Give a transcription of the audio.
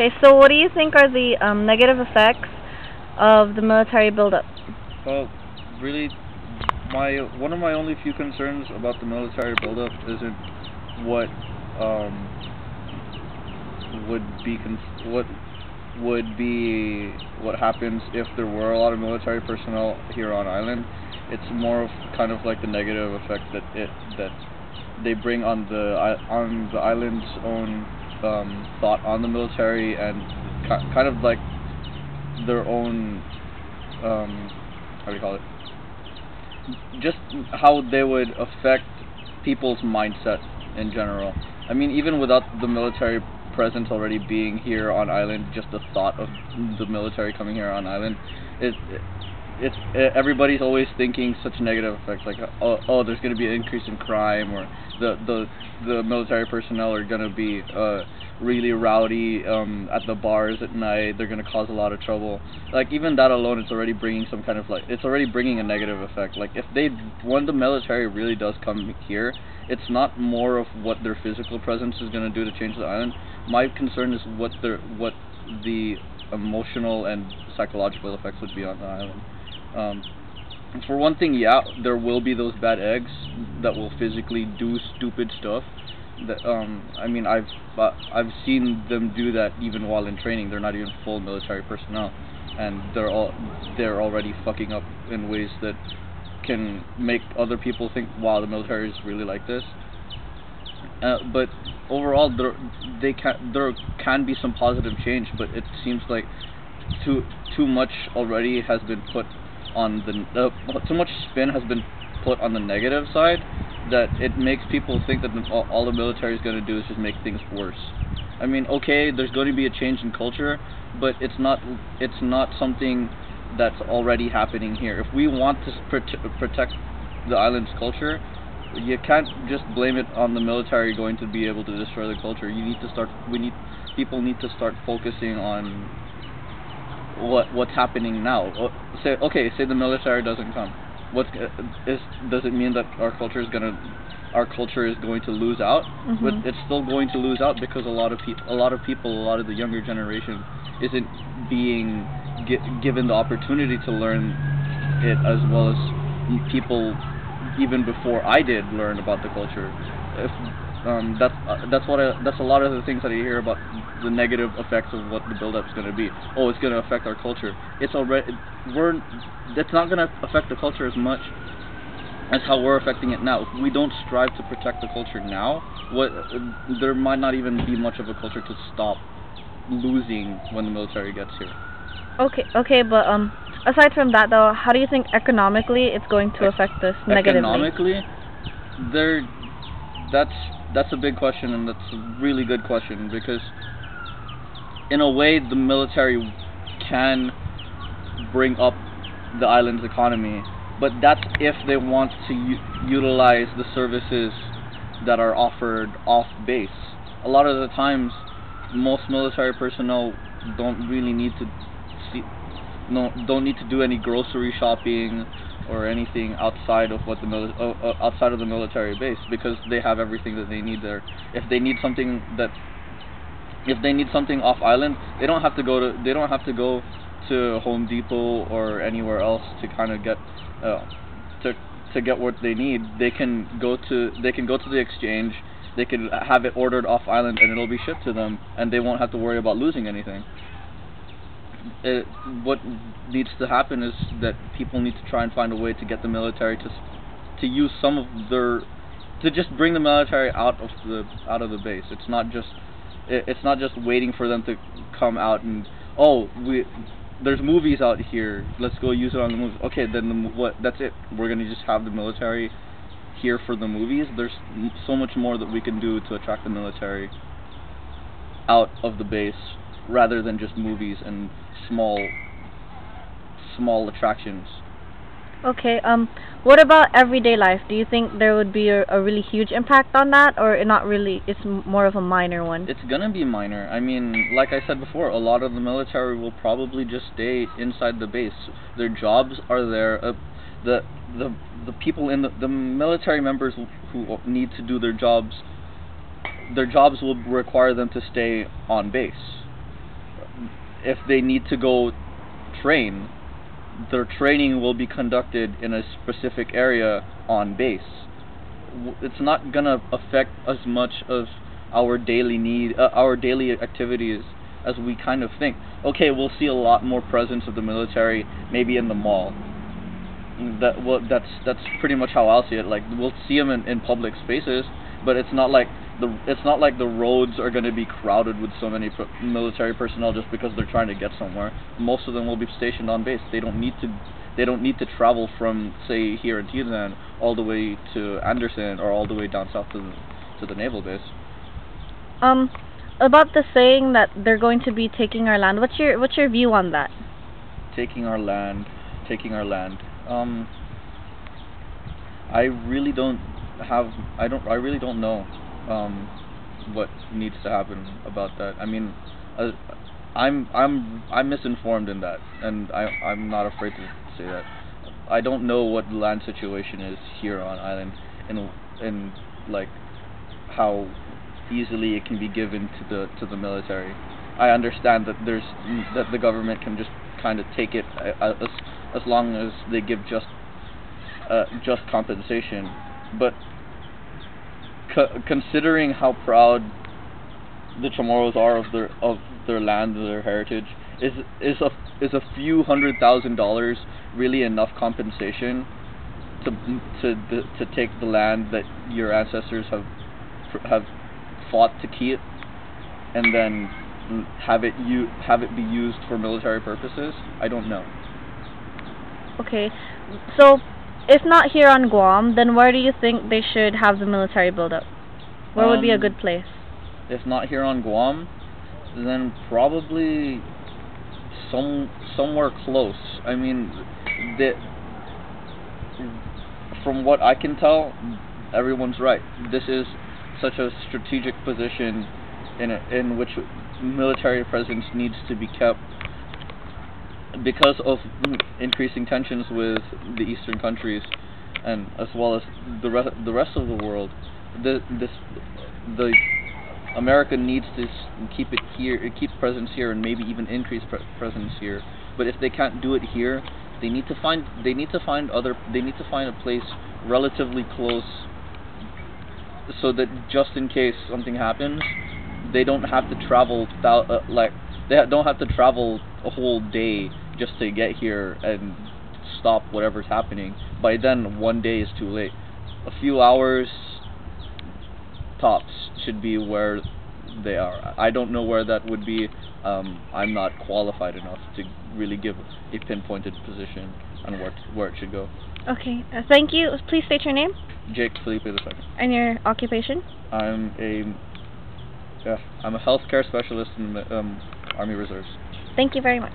Okay, so what do you think are the negative effects of the military buildup? Well, really, my one of my only few concerns about the military buildup isn't what um what would be what happens if there were a lot of military personnel here on island. It's more of kind of like the negative effect that they bring on the island's own thought on the military, and kind of like their own how do you call it? Just how they would affect people's mindset in general. I mean, even without the military presence already being here on island, just the thought of the military coming here on island, it, everybody's always thinking such negative effects, like there's going to be an increase in crime, or the military personnel are going to be really rowdy at the bars at night. They're going to cause a lot of trouble. Like, even that alone, it's already bringing some kind of, like, it's already bringing a negative effect. Like, if when the military really does come here, it's not more of what their physical presence is going to do to change the island. My concern is what the emotional and psychological effects would be on the island. For one thing, yeah, there will be those bad eggs that will physically do stupid stuff. That I mean, I've seen them do that even while in training. They're not even full military personnel, and they're already fucking up in ways that can make other people think, wow, the military is really like this. But overall, there can be some positive change, but it seems like too much already has been put on too much spin has been put on the negative side, that it makes people think that all the military is going to do is just make things worse. I mean, okay, there's going to be a change in culture, but it's not something that's already happening here. If we want to protect the island's culture, you can't just blame it on the military going to be able to destroy the culture. People need to start focusing on what's happening now. Say the military doesn't come. Does it mean that our culture is going to lose out? Mm-hmm. But it's still going to lose out, because a lot of the younger generation isn't being given the opportunity to learn it, as well as people even before I did learn about the culture. If that's a lot of the things that I hear about the negative effects of what the build-up is going to be. Oh, it's going to affect our culture. It's not going to affect the culture as much as how we're affecting it now. If we don't strive to protect the culture now, there might not even be much of a culture to stop losing when the military gets here. Okay, but aside from that though, how do you think economically it's going to affect this negatively? Economically, that's a big question, and that's a really good question, because in a way the military can bring up the island's economy, but that's if they want to utilize the services that are offered off base. A lot of the times, most military personnel don't really need to don't need to do any grocery shopping or anything outside of outside of the military base, because they have everything that they need there. If they need something off island, they don't have to go to Home Depot or anywhere else to kind of get to get what they need. They can go to the exchange. They can have it ordered off island, and it'll be shipped to them, and they won't have to worry about losing anything. What needs to happen is that people need to try and find a way to get the military to use some of to just bring the military out of the base. It's not just waiting for them to come out and, there's movies out here, let's go use it on the movies. Okay, then that's it. We're gonna just have the military here for the movies. There's so much more that we can do to attract the military out of the base, rather than just movies and small attractions. Okay, what about everyday life? Do you think there would be a really huge impact on that, or not really, it's more of a minor one? It's gonna be minor. I mean, like I said before, a lot of the military will probably just stay inside the base. Their jobs are there. The people in the military members who need to do their jobs will require them to stay on base. if they need to go train, their training will be conducted in a specific area on base. It's not gonna affect as much of our our daily activities as we kind of think. Okay, we'll see a lot more presence of the military, maybe in the mall. That's pretty much how I'll see it. Like, we'll see them in public spaces, but it's not like the roads are going to be crowded with so many military personnel just because they're trying to get somewhere. Most of them will be stationed on base. They don't need to travel from, say, here in Tidan all the way to Anderson or all the way down south to the naval base. About the saying that they're going to be taking our land. What's your view on that? Taking our land. I really don't know what needs to happen about that. I mean, I'm misinformed in that, and I'm not afraid to say that. I don't know what the land situation is here on island, and like how easily it can be given to the military. I understand that the government can just kind of take it as long as they give just compensation, but considering how proud the Chamorros are of their land and their heritage, is a few $100,000 really enough compensation to take the land that your ancestors have fought to keep, and then have it be used for military purposes? I don't know. Okay, so if not here on Guam, then where do you think they should have the military build up? Where would be a good place? If not here on Guam, then probably somewhere close. I mean, from what I can tell, everyone's right. This is such a strategic position in which military presence needs to be kept because of increasing tensions with the eastern countries, and as well as the rest of the world. The America needs to keep it here, keep presence here, and maybe even increase presence here. But if they can't do it here, they need to find a place relatively close, so that just in case something happens, they don't have to travel don't have to travel a whole day just to get here and stop whatever's happening. By then, one day is too late. A few hours tops should be where they are. I don't know where that would be. I'm not qualified enough to really give a pinpointed position on where it should go. Okay, thank you. Please state your name. Jake Felipe II. And your occupation? I'm a healthcare specialist in Army Reserves. Thank you very much.